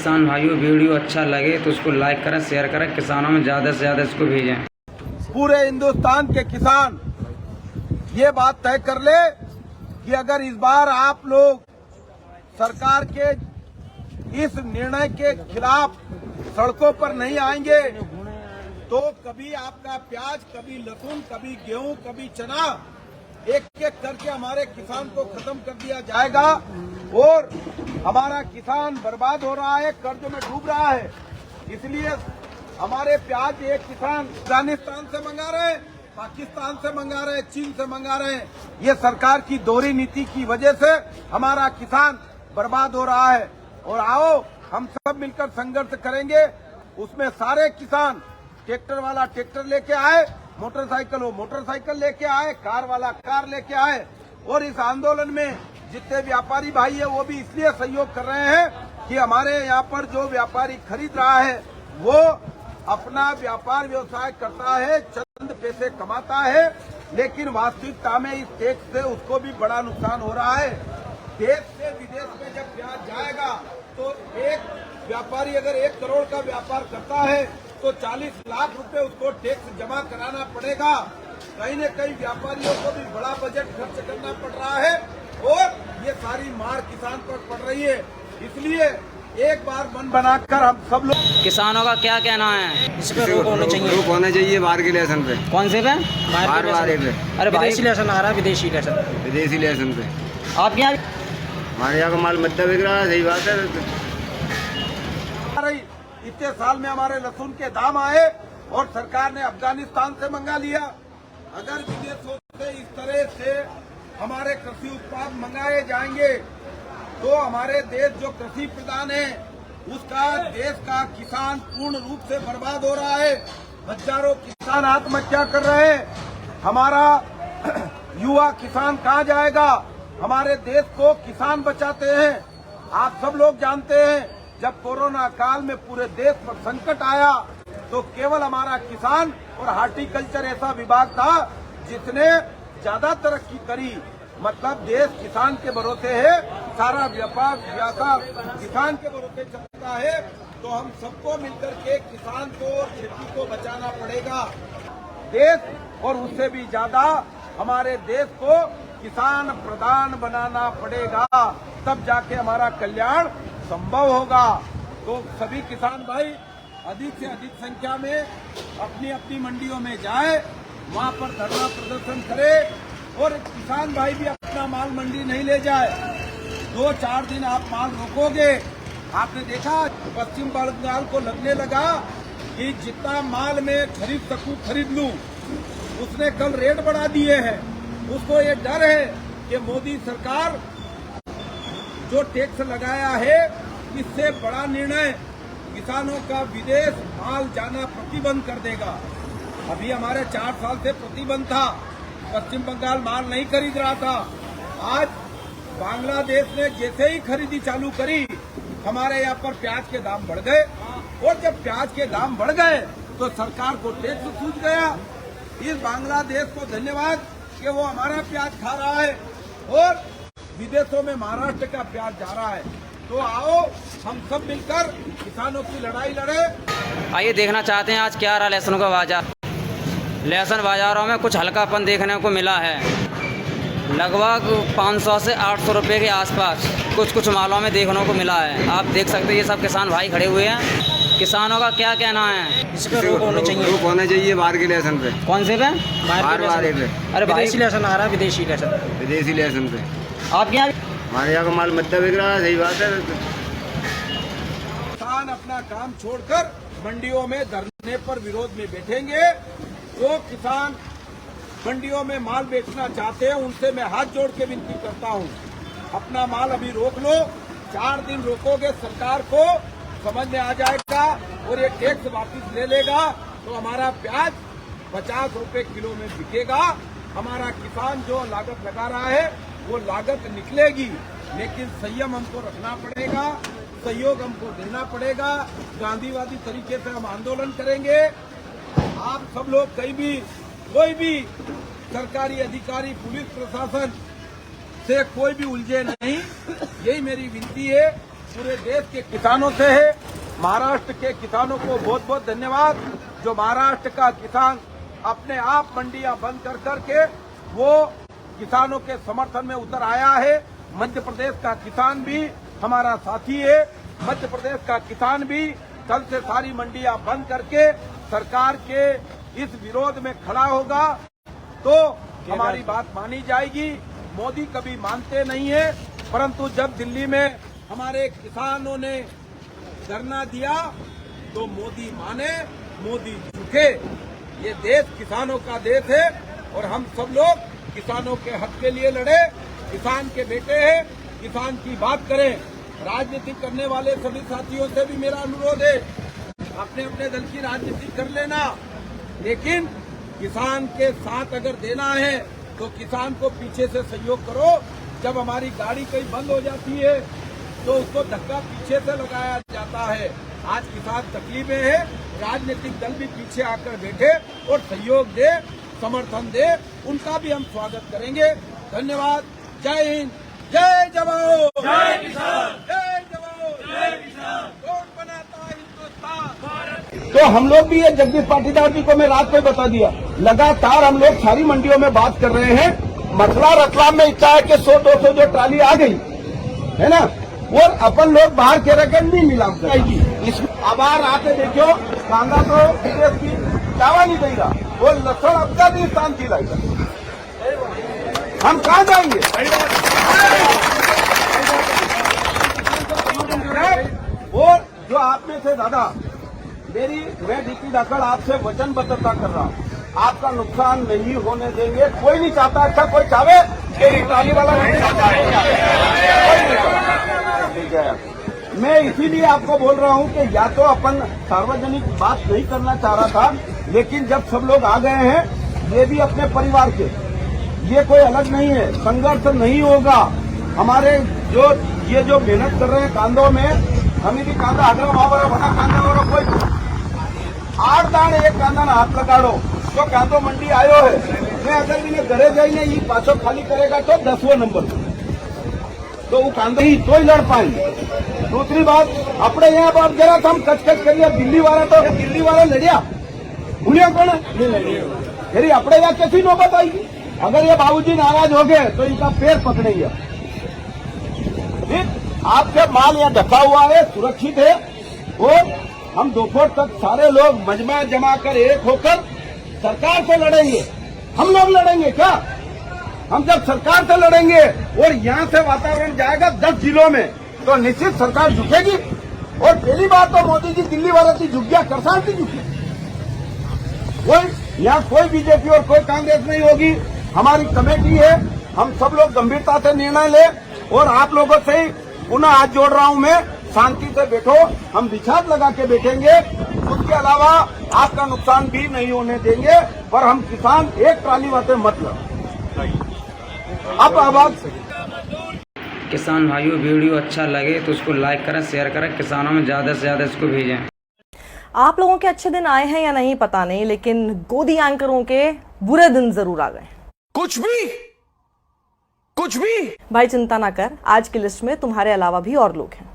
किसान भाइयों वीडियो अच्छा लगे तो उसको लाइक करें, शेयर करें, किसानों में ज़्यादा से ज़्यादा इसको भेजें। पूरे हिंदुस्तान के किसान ये बात तय कर ले कि अगर इस बार आप लोग सरकार के इस निर्णय के खिलाफ सड़कों पर नहीं आएंगे तो कभी आपका प्याज, कभी लहसुन, कभी गेहूं, कभी चना एक एक करके हमारे किसान को खत्म कर दिया जाएगा और हमारा किसान बर्बाद हो रहा है, कर्ज में डूब रहा है। इसलिए हमारे प्याज एक किसान अफगानिस्तान से मंगा रहे हैं, पाकिस्तान से मंगा रहे हैं, चीन से मंगा रहे हैं। ये सरकार की दोहरी नीति की वजह से हमारा किसान बर्बाद हो रहा है। और आओ हम सब मिलकर संघर्ष करेंगे। उसमें सारे किसान, ट्रैक्टर वाला ट्रैक्टर लेके आए, मोटरसाइकिल वो मोटरसाइकिल लेके आए, कार वाला कार लेके आए। और इस आंदोलन में जितने व्यापारी भाई है वो भी इसलिए सहयोग कर रहे हैं कि हमारे यहाँ पर जो व्यापारी खरीद रहा है वो अपना व्यापार व्यवसाय करता है, चंद पैसे कमाता है, लेकिन वास्तविकता में इस टैक्स से उसको भी बड़ा नुकसान हो रहा है। देश से विदेश में जब प्याज जाएगा तो एक व्यापारी अगर 1 करोड़ का व्यापार करता है तो 40 लाख रुपए उसको टैक्स जमा कराना पड़ेगा। कहीं न कहीं व्यापारियों को भी बड़ा बजट खर्च करना पड़ रहा है और ये सारी मार किसान पर पड़ रही है। इसलिए एक बार मन बनाकर हम सब लोग, किसानों का क्या कहना है? इस पे रोक होना चाहिए, रोक होना चाहिए बाहर के लेसन पे। कौन से पे? बाहर वाले पे। अरे भाई, विदेशी लेसन आ रहा है, विदेशी लेसन पे। आपके यहाँ हमारे यहाँ का माल मद्दा बिक रहा है, सही बात है। इतने साल में हमारे लहसुन के दाम आए और सरकार ने अफगानिस्तान से मंगा लिया। अगर विदेशों से इस तरह से हमारे कृषि उत्पाद मंगाए जाएंगे तो हमारे देश जो कृषि प्रधान है उसका, देश का किसान पूर्ण रूप से बर्बाद हो रहा है। हजारों किसान आत्महत्या कर रहे हैं। हमारा युवा किसान कहाँ जाएगा? हमारे देश को किसान बचाते हैं। आप सब लोग जानते हैं जब कोरोना काल में पूरे देश पर संकट आया तो केवल हमारा किसान और हार्टिकल्चर ऐसा विभाग था जिसने ज्यादा तरक्की करी। मतलब देश किसान के भरोसे है, सारा व्यापार किसान के भरोसे चलता है। तो हम सबको मिलकर के किसान को और खेती को बचाना पड़ेगा। देश और उससे भी ज्यादा हमारे देश को किसान प्रधान बनाना पड़ेगा, तब जाके हमारा कल्याण संभव होगा। तो सभी किसान भाई अधिक से अधिक संख्या में अपनी अपनी मंडियों में जाए, वहां पर धरना प्रदर्शन करे और किसान भाई भी अपना माल मंडी नहीं ले जाए। 2-4 दिन आप माल रोकोगे। आपने देखा पश्चिम बंगाल को लगने लगा कि जितना माल मैं खरीद सकूं खरीद लूं। उसने कल रेट बढ़ा दिए हैं। उसको ये डर है कि मोदी सरकार जो टैक्स लगाया है इससे बड़ा निर्णय किसानों का विदेश माल जाना प्रतिबंध कर देगा। अभी हमारे 4 साल से प्रतिबंध था, पश्चिम बंगाल माल नहीं खरीद रहा था। आज बांग्लादेश ने जैसे ही खरीदी चालू करी हमारे यहाँ पर प्याज के दाम बढ़ गए और जब प्याज के दाम बढ़ गए तो सरकार को टैक्स सूझ गया। इस बांग्लादेश को धन्यवाद कि वो हमारा प्याज खा रहा है और विदेशों में महाराष्ट्र का प्याज जा रहा है। तो आओ हम सब मिलकर किसानों की लड़ाई लड़े। आइए देखना चाहते हैं आज क्या रहा लहसुन का बाजार। लहसुन बाजारों में कुछ हल्कापन देखने को मिला है। लगभग 500 से 800 रुपये के आसपास कुछ मालों में देखने को मिला है। आप देख सकते हैं ये सब किसान भाई खड़े हुए हैं। किसानों का क्या कहना है? इस पे रोक होना चाहिए, रोक होना चाहिए बाहर के लेसन पे। कौन से पे? बाहर वाले पे। अरे भाई, विदेशी लेसन आ रहा है, विदेशी लेसन पे। आपके यहाँ हमारे यहाँ का माल मद्दा बिक रहा है, सही बात है। किसान अपना काम छोड़कर मंडियों में धरने पर विरोध में बैठेंगे। जो किसान मंडियों में माल बेचना चाहते हैं उनसे मैं हाथ जोड़ के विनती करता हूं, अपना माल अभी रोक लो। 4 दिन रोकोगे, सरकार को समझ में आ जाएगा और ये टैक्स वापस ले लेगा तो हमारा प्याज 50 रुपए किलो में बिकेगा। हमारा किसान जो लागत लगा रहा है वो लागत निकलेगी, लेकिन संयम हमको रखना पड़ेगा, सहयोग हमको देना पड़ेगा। गांधीवादी तरीके से हम आंदोलन करेंगे। आप सब लोग कहीं भी कोई भी सरकारी अधिकारी, पुलिस प्रशासन से कोई भी उलझे नहीं, यही मेरी विनती है। पूरे देश के किसानों से है। महाराष्ट्र के किसानों को बहुत बहुत धन्यवाद, जो महाराष्ट्र का किसान अपने आप मंडियां बंद कर करके वो किसानों के समर्थन में उतर आया है। मध्य प्रदेश का किसान भी हमारा साथी है। मध्य प्रदेश का किसान भी कल से सारी मंडियां बंद करके सरकार के इस विरोध में खड़ा होगा, तो हमारी बात मानी जाएगी। मोदी कभी मानते नहीं है, परंतु जब दिल्ली में हमारे किसानों ने धरना दिया तो मोदी माने, मोदी झुके। ये देश किसानों का देश है और हम सब लोग किसानों के हक के लिए लड़े। किसान के बेटे हैं, किसान की बात करें। राजनीति करने वाले सभी साथियों से भी मेरा अनुरोध है, अपने अपने दल की राजनीति कर लेना, लेकिन किसान के साथ अगर देना है तो किसान को पीछे से सहयोग करो। जब हमारी गाड़ी कहीं बंद हो जाती है तो उसको धक्का पीछे से लगाया जाता है। आज किसान तकलीफ में है, राजनीतिक दल भी पीछे आकर बैठे और सहयोग दे, समर्थन दे, उनका भी हम स्वागत करेंगे। धन्यवाद। जय हिंद, जय जवान, जय किसान, जय जवान, जय किसान। कौन बनाता हिंदुस्तान। तो हम लोग भी ये जगदीश पाटीदार जी को मैं रात को बता दिया, लगातार हम लोग सारी मंडियों में बात कर रहे हैं। मथुरा रतलाम में इच्छा है कि 100-200 जो ट्राली आ गई है ना, और अपन लोग बाहर के रकम नहीं मिला अब आके देखो, कांदा तो विदेश की चावा नहीं देगा, वो लक्षण अफगानिस्तान की लाएगा। हम कहाँ जाएंगे? और जो आप में से दादा, मैं डीपी धाकड़ आपसे वचनबद्धता कर रहा हूँ, आपका नुकसान नहीं होने देंगे। कोई नहीं चाहता, अच्छा कोई चाहे तेरी ट्राली वाला नहीं चाहता है। मैं इसीलिए आपको बोल रहा हूँ कि या तो अपन सार्वजनिक बात नहीं करना चाह रहा था, लेकिन जब सब लोग आ गए हैं, ये भी अपने परिवार के, ये कोई अलग नहीं है, संघर्ष नहीं होगा। हमारे ये जो मेहनत कर रहे हैं कांदों में, हमें भी कांदा हजरा वहां बड़ा कांदा वाला कोई 8 दाण एक कांदा ना हाथ लगाड़ो तो कांदो मंडी आयो है। मैं अगर मैंने घरे जाइए ये पाछो खाली करेगा तो 10वां नंबर, तो वो कांदे ही तो ही लड़ पाएंगे। दूसरी बात, अपने यहाँ बाप जरा तो हम कच करिए, दिल्ली वाला लड़िया भूलिया कौन है, यदि अपने यहाँ कैसी नौबत आएगी। अगर ये बाबूजी नाराज हो गए तो इनका पैर पकड़ेंगे। आपके माल यहाँ ढका हुआ है, सुरक्षित है, और हम दोपहर तक सारे लोग मजमा जमा कर एक होकर सरकार से लड़ेंगे। हम लोग लड़ेंगे क्या? हम जब सरकार से लड़ेंगे और यहाँ से वातावरण जाएगा 10 जिलों में, तो निश्चित सरकार झुकेगी। और पहली बात तो मोदी जी दिल्ली वालों की झुक गया, करसान की झुकी। यहाँ कोई बीजेपी और कोई कांग्रेस नहीं होगी। हमारी कमेटी है, हम सब लोग गंभीरता से निर्णय ले, और आप लोगों से पुनः हाथ जोड़ रहा हूं मैं, शांति से बैठो, हम विचार लगा के बैठेंगे। उसके अलावा आपका नुकसान भी नहीं होने देंगे, पर हम किसान एक ट्राली बातें मत लो। अब आवाज किसान भाइयों, वीडियो अच्छा लगे तो उसको लाइक करें, शेयर करें, किसानों में ज़्यादा से ज़्यादा इसको भेजें। आप लोगों के अच्छे दिन आए हैं या नहीं पता नहीं, लेकिन गोदी एंकरों के बुरे दिन जरूर आ गए। कुछ भी भाई चिंता ना कर, आज की लिस्ट में तुम्हारे अलावा भी और लोग हैं।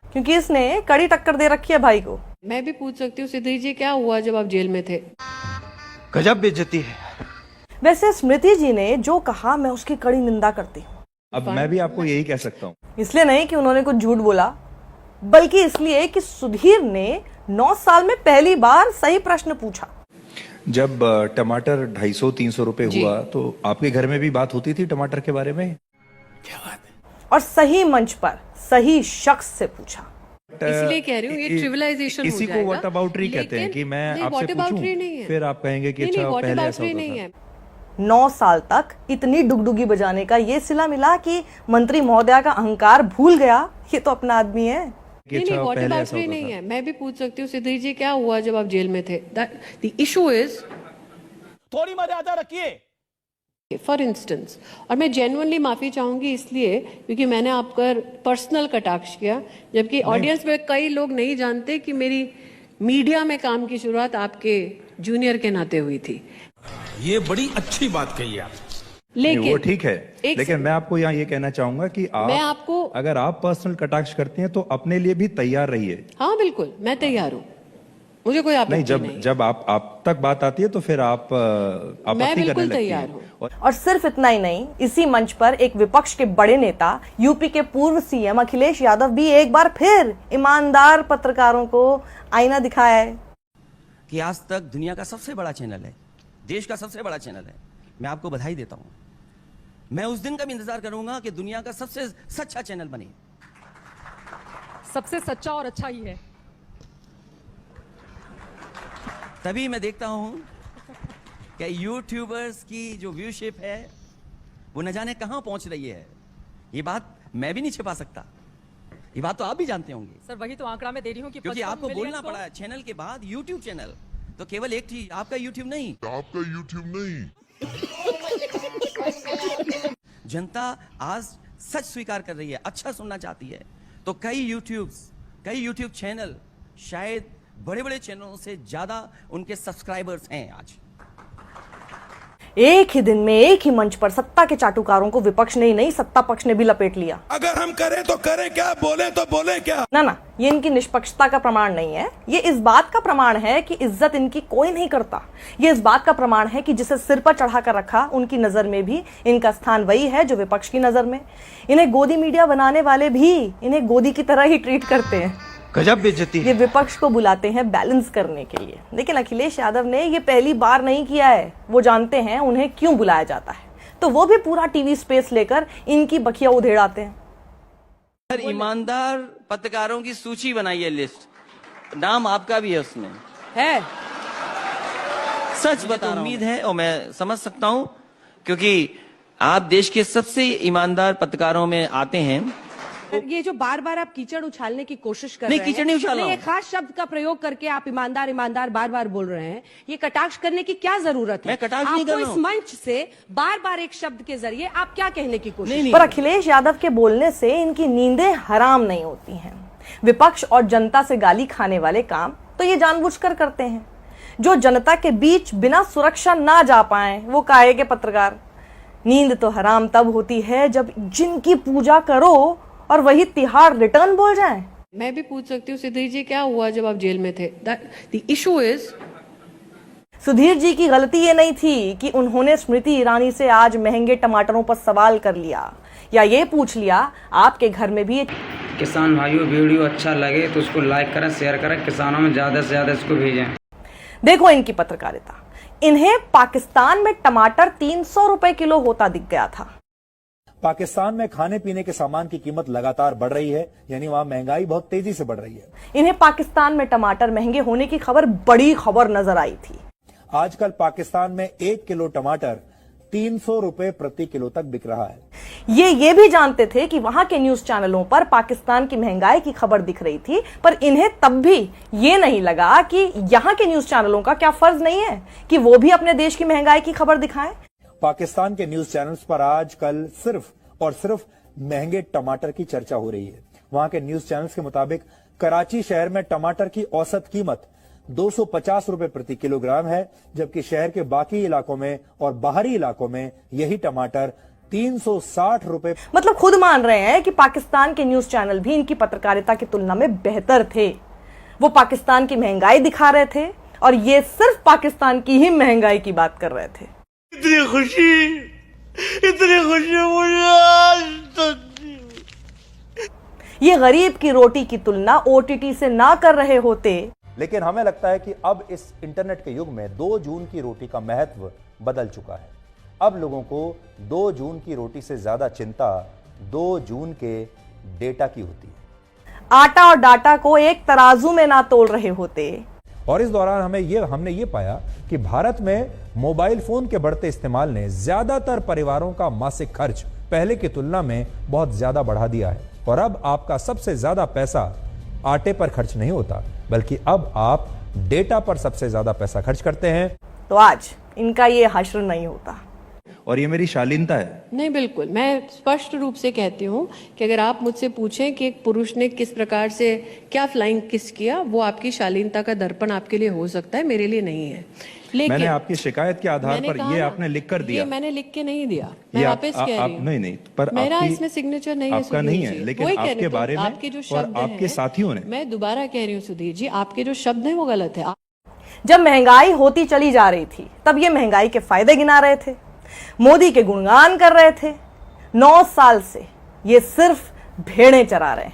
क्योंकि इसने कड़ी टक्कर दे रखी है भाई को। मैं भी पूछ सकती हूँ सिद्धि जी, क्या हुआ जब आप जेल में थे? गजब बेइज्जती है। वैसे स्मृति जी ने जो कहा, मैं उसकी कड़ी निंदा करती हूँ। अब मैं भी आपको यही कह सकता हूँ, इसलिए नहीं कि उन्होंने कुछ झूठ बोला, बल्कि इसलिए कि सुधीर ने 9 साल में पहली बार सही प्रश्न पूछा। जब टमाटर 250-300 रुपए हुआ तो आपके घर में भी बात होती थी टमाटर के बारे में? क्या बात है? और सही मंच पर सही शख्स से पूछा। इसलिए कह रही हूँ ये ट्रिविलाइजेशन हो जाएगा। इसी को व्हाट अबाउटरी कहते हैं कि मैं आपसे पूछूं, फिर आप कहेंगे कि अच्छा पहले ऐसा होता था। 9 साल तक इतनी डुगडुगी बजाने का ये सिला मिला कि मंत्री महोदया का अहंकार भूल गया, ये तो अपना आदमी है। नहीं, व्हाट अबाउटरी नहीं है। मैं भी पूछ सकती हूँ सिद्धि जी, क्या हुआ जब आप जेल में थे? द इशू इज, थोड़ी मर्यादा रखिए। फॉर इंस्टेंस, और मैं जेन्युइनली माफी चाहूंगी इसलिए क्योंकि मैंने आप पर पर्सनल कटाक्ष किया, जबकि ऑडियंस में कई लोग नहीं जानते कि मेरी मीडिया में काम की शुरुआत आपके जूनियर के नाते हुई थी। ये बड़ी अच्छी बात कही आप। लेकिन वो ठीक है, एक लेकिन मैं आपको यहाँ ये कहना चाहूंगा कि मैं आपको अगर आप पर्सनल कटाक्ष करते हैं तो अपने लिए भी तैयार रहिए। हाँ बिल्कुल, मैं तैयार हूँ, मुझे कोई आपत्ति नहीं। जब आप तक बात आती है तो फिर आप आपत्ति मैं करने बिल्कुल लगती तैयार हैं। हूँ। और सिर्फ इतना ही नहीं, इसी मंच पर एक विपक्ष के बड़े नेता यूपी के पूर्व सीएम अखिलेश यादव भी एक बार फिर ईमानदार पत्रकारों को आईना दिखाया है कि आज तक दुनिया का सबसे बड़ा चैनल है, देश का सबसे बड़ा चैनल है। मैं आपको बधाई देता हूं। मैं उस दिन का भी इंतजार करूंगा कि दुनिया का सबसे सच्चा चैनल बने। सबसे सच्चा और अच्छा ही है। तभी मैं देखता हूं कि यूट्यूबर्स की जो व्यूशिप है वो न जाने कहां पहुंच रही है। ये बात मैं भी नहीं छिपा सकता, ये बात तो आप भी जानते होंगे। सर वही तो आंकड़ा मैं दे रही हूँ कि क्योंकि आपको बोलना पड़ा है चैनल के बाद यूट्यूब चैनल, तो केवल एक थी आपका यूट्यूब नहीं। जनता आज सच स्वीकार कर रही है, अच्छा सुनना चाहती है। तो कई यूट्यूब चैनल शायद बड़े बड़े चैनलों से ज्यादा उनके सब्सक्राइबर्स हैं आज। एक ही दिन में एक ही मंच पर सत्ता के चाटुकारों को विपक्ष ने ही नहीं, सत्ता पक्ष ने भी लपेट लिया। अगर हम करें तो करें क्या, बोले तो बोले क्या। ना, ये इनकी निष्पक्षता का प्रमाण नहीं है, ये इस बात का प्रमाण है कि इज्जत इनकी कोई नहीं करता। ये इस बात का प्रमाण है कि जिसे सिर पर चढ़ा कर रखा उनकी नजर में भी इनका स्थान वही है जो विपक्ष की नजर में। इन्हें गोदी मीडिया बनाने वाले भी इन्हें गोदी की तरह ही ट्रीट करते हैं। गजब बेइज्जती। ये विपक्ष को बुलाते हैं बैलेंस करने के लिए, लेकिन अखिलेश यादव ने ये पहली बार नहीं किया है। वो जानते हैं उन्हें क्यों बुलाया जाता है, तो वो भी पूरा टीवी स्पेस लेकर इनकी बखिया उधेड़ाते हैं। ईमानदार पत्रकारों की सूची बनाई है, लिस्ट, नाम आपका भी है उसमें है। सच बता उम्मीद है और मैं समझ सकता हूं, क्योंकि आप देश के सबसे ईमानदार पत्रकारों में आते हैं। ये जो बार बार आप कीचड़ उछालने की कोशिश कर नहीं, रहे हैं, कीचड़ नहीं उछाल रहा हूं। एक खास शब्द का प्रयोग करके आप ईमानदार ईमानदार बार बार बोल रहे हैं, ये कटाक्ष करने की क्या जरूरत है? मैं कटाक्ष नहीं कर रहा हूं। इस मंच से बार बार एक शब्द के जरिए आप क्या कहने की कोशिश? पर अखिलेश यादव के बोलने से इनकी नींदें हराम नहीं होती हैं। विपक्ष और जनता से गाली खाने वाले काम तो ये जानबूझकर करते हैं। जो जनता के बीच बिना सुरक्षा ना जा पाए वो काहे के पत्रकार। नींद तो हराम तब होती है जब जिनकी पूजा करो और वही तिहाड़ रिटर्न बोल जाएं। मैं भी पूछ सकती हूँ सुधीर जी, क्या हुआ जब आप जेल में थे? The issue is, Sudhir ji की गलती ये नहीं थी कि उन्होंने स्मृति ईरानी से आज महंगे टमाटरों पर सवाल कर लिया या ये पूछ लिया आपके घर में भी। किसान भाइयों, वीडियो अच्छा लगे तो उसको लाइक करें, शेयर करें, किसानों में ज्यादा से ज्यादा इसको भेजें। देखो इनकी पत्रकारिता। इन्हें पाकिस्तान में टमाटर 300 रुपए किलो होता दिख गया था। पाकिस्तान में खाने पीने के सामान की कीमत लगातार बढ़ रही है, यानी वहां महंगाई बहुत तेजी से बढ़ रही है। इन्हें पाकिस्तान में टमाटर महंगे होने की खबर बड़ी खबर नजर आई थी। आजकल पाकिस्तान में 1 किलो टमाटर 300 रुपए प्रति किलो तक बिक रहा है। ये भी जानते थे कि वहां के न्यूज चैनलों पर पाकिस्तान की महंगाई की खबर दिख रही थी, पर इन्हें तब भी ये नहीं लगा कि यहाँ के न्यूज चैनलों का क्या फर्ज नहीं है कि वो भी अपने देश की महंगाई की खबर दिखाएं। पाकिस्तान के न्यूज चैनल्स पर आजकल सिर्फ और सिर्फ महंगे टमाटर की चर्चा हो रही है। वहां के न्यूज चैनल्स के मुताबिक कराची शहर में टमाटर की औसत कीमत 250 रुपए प्रति किलोग्राम है, जबकि शहर के बाकी इलाकों में और बाहरी इलाकों में यही टमाटर 360 रुपए। मतलब खुद मान रहे हैं कि पाकिस्तान के न्यूज चैनल भी इनकी पत्रकारिता की तुलना में बेहतर थे। वो पाकिस्तान की महंगाई दिखा रहे थे और ये सिर्फ पाकिस्तान की ही महंगाई की बात कर रहे थे। इतनी खुशी मुझे आज तक। ये गरीब की रोटी की तुलना ओटीटी से ना कर रहे होते। लेकिन हमें लगता है कि अब इस इंटरनेट के युग में 2 जून की रोटी का महत्व बदल चुका है। अब लोगों को 2 जून की रोटी से ज्यादा चिंता 2 जून के डेटा की होती है। आटा और डाटा को एक तराजू में ना तोल रहे होते। और इस दौरान हमने ये पाया कि भारत में मोबाइल फोन के बढ़ते इस्तेमाल ने ज्यादातर परिवारों का मासिक खर्च पहले की तुलना में बहुत ज्यादा बढ़ा दिया है। और अब आपका सबसे ज्यादा पैसा आटे पर खर्च नहीं होता, बल्कि अब आप डेटा पर सबसे ज्यादा पैसा खर्च करते हैं। तो आज इनका ये हश्र नहीं होता। और ये मेरी शालीनता है। नहीं, बिल्कुल, मैं स्पष्ट रूप से कहती हूँ कि अगर आप मुझसे पूछें कि एक पुरुष ने किस प्रकार से क्या फ्लाइंग किस किया, वो आपकी शालीनता का दर्पण आपके लिए हो सकता है, मेरे लिए नहीं है। लेकिन मैंने आपकी शिकायत के आधार पर ये आपने लिख कर दिया। ये मैंने लिख के नहीं दिया, मैं वापस कह रही हूँ। नहीं, पर मेरा आपकी, इसमें सिग्नेचर नहीं है, आपका नहीं है, लेकिन आपके बारे में आपके जो और शब्द आपके हैं, साथियों ने, मैं दोबारा कह रही हूँ सुधीर जी, आपके जो शब्द हैं वो गलत है। जब महंगाई होती चली जा रही थी तब ये महंगाई के फायदे गिना रहे थे, मोदी के गुणगान कर रहे थे। 9 साल से ये सिर्फ भेड़ें चरा रहे हैं।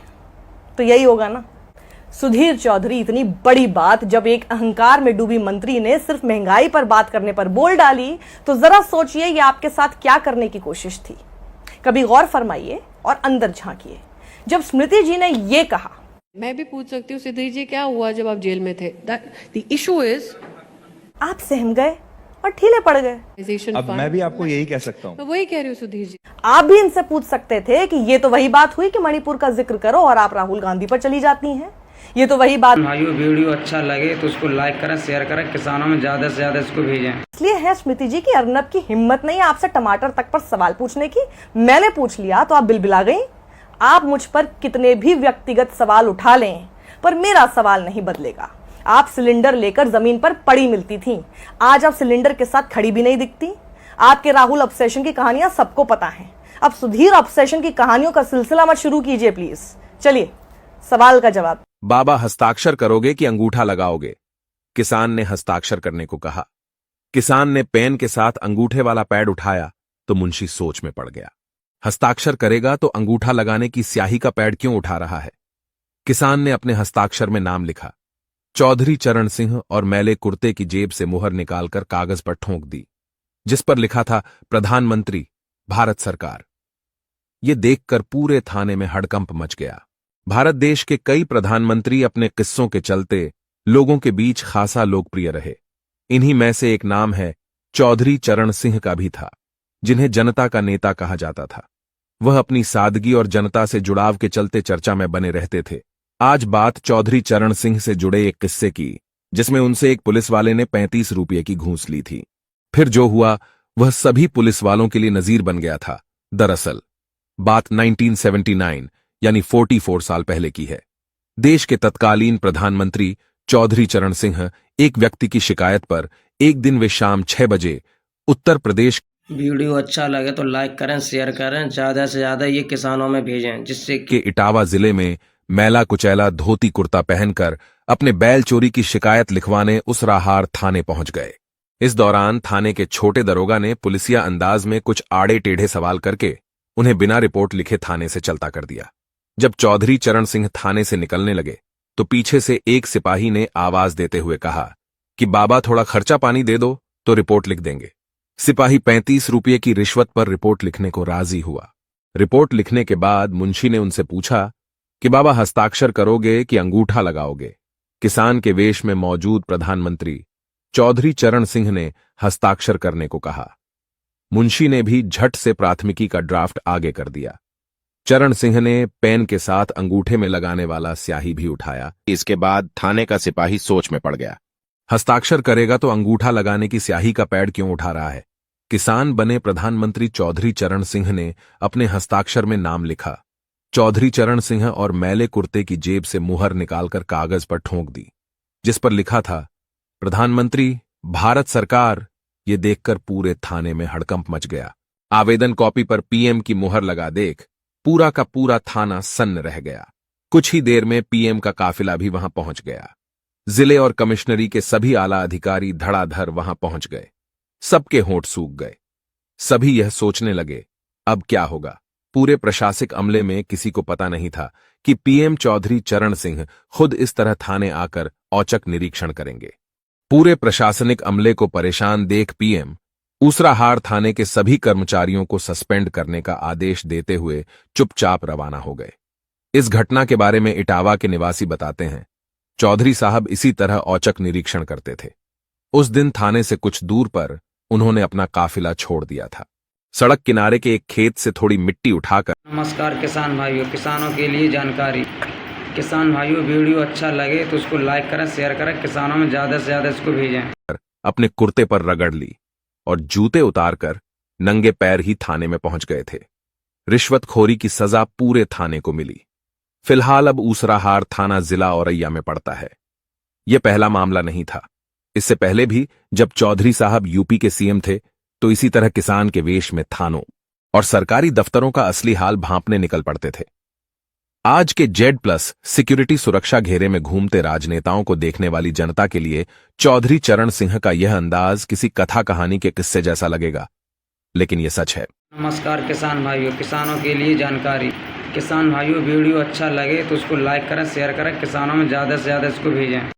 तो यही होगा ना। सुधीर चौधरी, इतनी बड़ी बात जब एक अहंकार में डूबी मंत्री ने सिर्फ महंगाई पर बात करने पर बोल डाली, तो जरा सोचिए ये आपके साथ क्या करने की कोशिश थी। कभी गौर फरमाइए और अंदर झांकिए। जब स्मृति जी ने ये कहा, मैं भी पूछ सकती हूँ सुधीर जी, क्या हुआ जब आप जेल में थे? द इशू इज आप सहम गए और ढीले पड़ गए। अब मैं भी आपको यही कह सकता हूँ। मैं वही कह रही हूँ सुधीर जी। आप भी इनसे पूछ सकते थे कि ये तो वही बात हुई कि मणिपुर का जिक्र करो और आप राहुल गांधी पर चली जाती हैं। ये तो वही बात। भाइयों, वीडियो अच्छा लगे तो उसको लाइक करें, शेयर करें, किसानों में ज्यादा से ज्यादा इसको भेजें। इसलिए है स्मृति जी की अर्नब की हिम्मत नहीं है आपसे टमाटर तक पर सवाल पूछने की। मैंने पूछ लिया तो आप बिलबिला गई। आप मुझ पर कितने भी व्यक्तिगत सवाल उठा लें, पर मेरा सवाल नहीं बदलेगा। आप सिलेंडर लेकर जमीन पर पड़ी मिलती थी, आज आप सिलेंडर के साथ खड़ी भी नहीं दिखती। आपके राहुल ऑब्सेशन की कहानियां सबको पता है। अब सुधीर ऑब्सेशन की कहानियों का सिलसिला मत शुरू कीजिए प्लीज। चलिए सवाल का जवाब। बाबा, हस्ताक्षर करोगे कि अंगूठा लगाओगे? किसान ने हस्ताक्षर करने को कहा। किसान ने पेन के साथ अंगूठे वाला पैड उठाया तो मुंशी सोच में पड़ गया। हस्ताक्षर करेगा तो अंगूठा लगाने की स्याही का पैड क्यों उठा रहा है? किसान ने अपने हस्ताक्षर में नाम लिखा। चौधरी चरण सिंह और मैले कुर्ते की जेब से मुहर निकालकर कागज पर ठोंक दी, जिस पर लिखा था प्रधानमंत्री, भारत सरकार। ये देखकर पूरे थाने में हड़कंप मच गया। भारत देश के कई प्रधानमंत्री अपने किस्सों के चलते लोगों के बीच खासा लोकप्रिय रहे। इन्हीं में से एक नाम है चौधरी चरण सिंह का भी था, जिन्हें जनता का नेता कहा जाता था। वह अपनी सादगी और जनता से जुड़ाव के चलते चर्चा में बने रहते थे। आज बात चौधरी चरण सिंह से जुड़े एक किस्से की, जिसमें उनसे एक पुलिस वाले ने 35 रुपये की घूस ली थी। फिर जो हुआ वह सभी पुलिस वालों के लिए नजीर बन गया था। दरअसल बात 1979 यानी 44 साल पहले की है। देश के तत्कालीन प्रधानमंत्री चौधरी चरण सिंह एक व्यक्ति की शिकायत पर एक दिन वे शाम 6 बजे उत्तर प्रदेश। वीडियो अच्छा लगे तो लाइक करें, शेयर करें, ज्यादा से ज्यादा ये किसानों में भेजें, जिससे के इटावा जिले में मैला कुचैला धोती कुर्ता पहनकर अपने बैल चोरी की शिकायत लिखवाने उसराहार थाने पहुंच गए। इस दौरान थाने के छोटे दरोगा ने पुलिसिया अंदाज में कुछ आड़े टेढ़े सवाल करके उन्हें बिना रिपोर्ट लिखे थाने से चलता कर दिया। जब चौधरी चरण सिंह थाने से निकलने लगे तो पीछे से एक सिपाही ने आवाज देते हुए कहा कि बाबा, थोड़ा खर्चा पानी दे दो तो रिपोर्ट लिख देंगे। सिपाही 35 रुपये की रिश्वत पर रिपोर्ट लिखने को राजी हुआ। रिपोर्ट लिखने के बाद मुंशी ने उनसे पूछा कि बाबा, हस्ताक्षर करोगे कि अंगूठा लगाओगे? किसान के वेश में मौजूद प्रधानमंत्री चौधरी चरण सिंह ने हस्ताक्षर करने को कहा। मुंशी ने भी झट से प्राथमिकी का ड्राफ्ट आगे कर दिया। चरण सिंह ने पेन के साथ अंगूठे में लगाने वाला स्याही भी उठाया। इसके बाद थाने का सिपाही सोच में पड़ गया। हस्ताक्षर करेगा तो अंगूठा लगाने की स्याही का पैड क्यों उठा रहा है? किसान बने प्रधानमंत्री चौधरी चरण सिंह ने अपने हस्ताक्षर में नाम लिखा। चौधरी चरण सिंह और मैले कुर्ते की जेब से मुहर निकालकर कागज पर ठोंक दी, जिस पर लिखा था प्रधानमंत्री, भारत सरकार। ये देखकर पूरे थाने में हड़कंप मच गया। आवेदन कॉपी पर पीएम की मुहर लगा देख पूरा का पूरा थाना सन्न रह गया। कुछ ही देर में पीएम का काफिला भी वहां पहुंच गया। जिले और कमिश्नरी के सभी आला अधिकारी धड़ाधड़ वहां पहुंच गए। सबके होंठ सूख गए। सभी यह सोचने लगे, अब क्या होगा? पूरे प्रशासनिक अमले में किसी को पता नहीं था कि पीएम चौधरी चरण सिंह खुद इस तरह थाने आकर औचक निरीक्षण करेंगे। पूरे प्रशासनिक अमले को परेशान देख पीएम उसराहार थाने के सभी कर्मचारियों को सस्पेंड करने का आदेश देते हुए चुपचाप रवाना हो गए। इस घटना के बारे में इटावा के निवासी बताते हैं, चौधरी साहब इसी तरह औचक निरीक्षण करते थे। उस दिन थाने से कुछ दूर पर उन्होंने अपना काफिला छोड़ दिया था। सड़क किनारे के एक खेत से थोड़ी मिट्टी उठाकर। नमस्कार किसान भाइयों, किसानों के लिए जानकारी। किसान भाइयों, वीडियो अच्छा लगे तो उसको लाइक करें, शेयर करें, किसानों में ज्यादा से ज्यादा इसको भेजें। अपने कुर्ते पर रगड़ ली और जूते उतारकर नंगे पैर ही थाने में पहुंच गए थे। रिश्वतखोरी की सजा पूरे थाने को मिली। फिलहाल अब ऊसराहार थाना जिला औरैया में पड़ता है। यह पहला मामला नहीं था। इससे पहले भी जब चौधरी साहब यूपी के सीएम थे तो इसी तरह किसान के वेश में थानों और सरकारी दफ्तरों का असली हाल भांपने निकल पड़ते थे। आज के Z+ सिक्योरिटी सुरक्षा घेरे में घूमते राजनेताओं को देखने वाली जनता के लिए चौधरी चरण सिंह का यह अंदाज किसी कथा कहानी के किस्से जैसा लगेगा, लेकिन यह सच है। नमस्कार किसान भाइयों, किसानों के लिए जानकारी। किसान भाइयों, वीडियो अच्छा लगे तो उसको लाइक करें, शेयर करें, किसानों में ज़्यादा से ज़्यादा इसको भेजें।